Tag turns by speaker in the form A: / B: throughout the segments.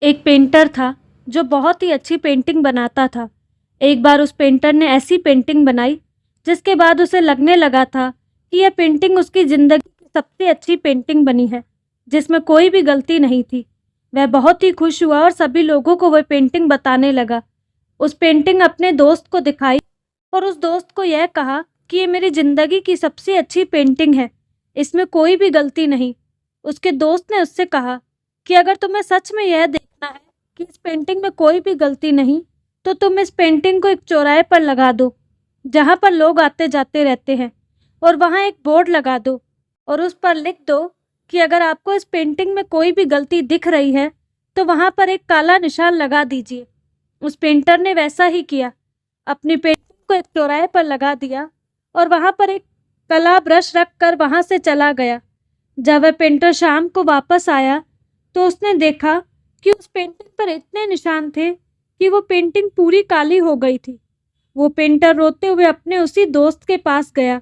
A: एक पेंटर था जो बहुत ही अच्छी पेंटिंग बनाता था। एक बार उस पेंटर ने ऐसी पेंटिंग बनाई जिसके बाद उसे लगने लगा था कि यह पेंटिंग उसकी ज़िंदगी की सबसे अच्छी पेंटिंग बनी है, जिसमें कोई भी गलती नहीं थी। वह बहुत ही खुश हुआ और सभी लोगों को वह पेंटिंग बताने लगा। उस पेंटिंग अपने दोस्त को दिखाई और उस दोस्त को यह कहा कि ये मेरी ज़िंदगी की सबसे अच्छी पेंटिंग है, इसमें कोई भी गलती नहीं। उसके दोस्त ने उससे कहा कि अगर तुम्हें सच में यह देखना है कि इस पेंटिंग में कोई भी गलती नहीं, तो तुम इस पेंटिंग को एक चौराहे पर लगा दो, जहाँ पर लोग आते जाते रहते हैं, और वहाँ एक बोर्ड लगा दो और उस पर लिख दो कि अगर आपको इस पेंटिंग में कोई भी गलती दिख रही है, तो वहाँ पर एक काला निशान लगा दीजिए। उस पेंटर ने वैसा ही किया, अपनी पेंटिंग को एक चौराहे पर लगा दिया और वहाँ पर एक कला ब्रश रख कर वहाँ से चला गया। जब वह पेंटर शाम को वापस आया तो उसने देखा कि उस पेंटिंग पर इतने निशान थे कि वो पेंटिंग पूरी काली हो गई थी। वो पेंटर रोते हुए अपने उसी दोस्त के पास गया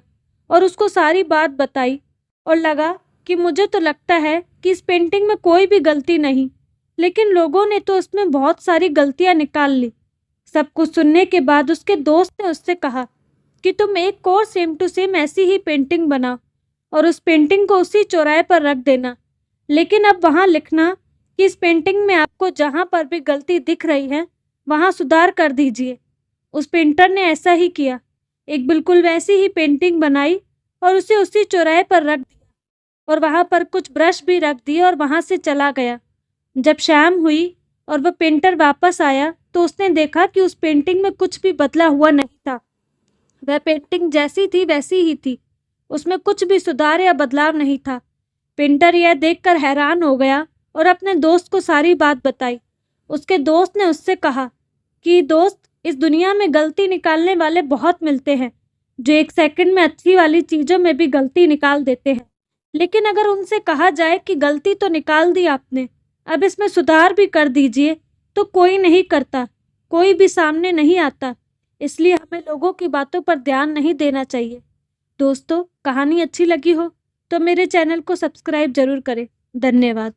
A: और उसको सारी बात बताई और लगा कि मुझे तो लगता है कि इस पेंटिंग में कोई भी गलती नहीं, लेकिन लोगों ने तो उसमें बहुत सारी गलतियां निकाल ली। सब कुछ सुनने के बाद उसके दोस्त ने उससे कहा कि तुम एक और सेम टू सेम ऐसी ही पेंटिंग बनाओ और उस पेंटिंग को उसी चौराहे पर रख देना, लेकिन अब वहाँ लिखना कि इस पेंटिंग में आपको जहाँ पर भी गलती दिख रही है वहाँ सुधार कर दीजिए। उस पेंटर ने ऐसा ही किया, एक बिल्कुल वैसी ही पेंटिंग बनाई और उसे उसी चौराहे पर रख दिया और वहाँ पर कुछ ब्रश भी रख दिए और वहाँ से चला गया। जब शाम हुई और वह पेंटर वापस आया तो उसने देखा कि उस पेंटिंग में कुछ भी बदला हुआ नहीं था। वह पेंटिंग जैसी थी वैसी ही थी, उसमें कुछ भी सुधार या बदलाव नहीं था। पेंटर यह देखकर हैरान हो गया और अपने दोस्त को सारी बात बताई। उसके दोस्त ने उससे कहा कि दोस्त, इस दुनिया में गलती निकालने वाले बहुत मिलते हैं, जो एक सेकंड में अच्छी वाली चीज़ों में भी गलती निकाल देते हैं, लेकिन अगर उनसे कहा जाए कि गलती तो निकाल दी आपने, अब इसमें सुधार भी कर दीजिए, तो कोई नहीं करता, कोई भी सामने नहीं आता। इसलिए हमें लोगों की बातों पर ध्यान नहीं देना चाहिए। दोस्तों, कहानी अच्छी लगी हो तो मेरे चैनल को सब्सक्राइब जरूर करें। धन्यवाद।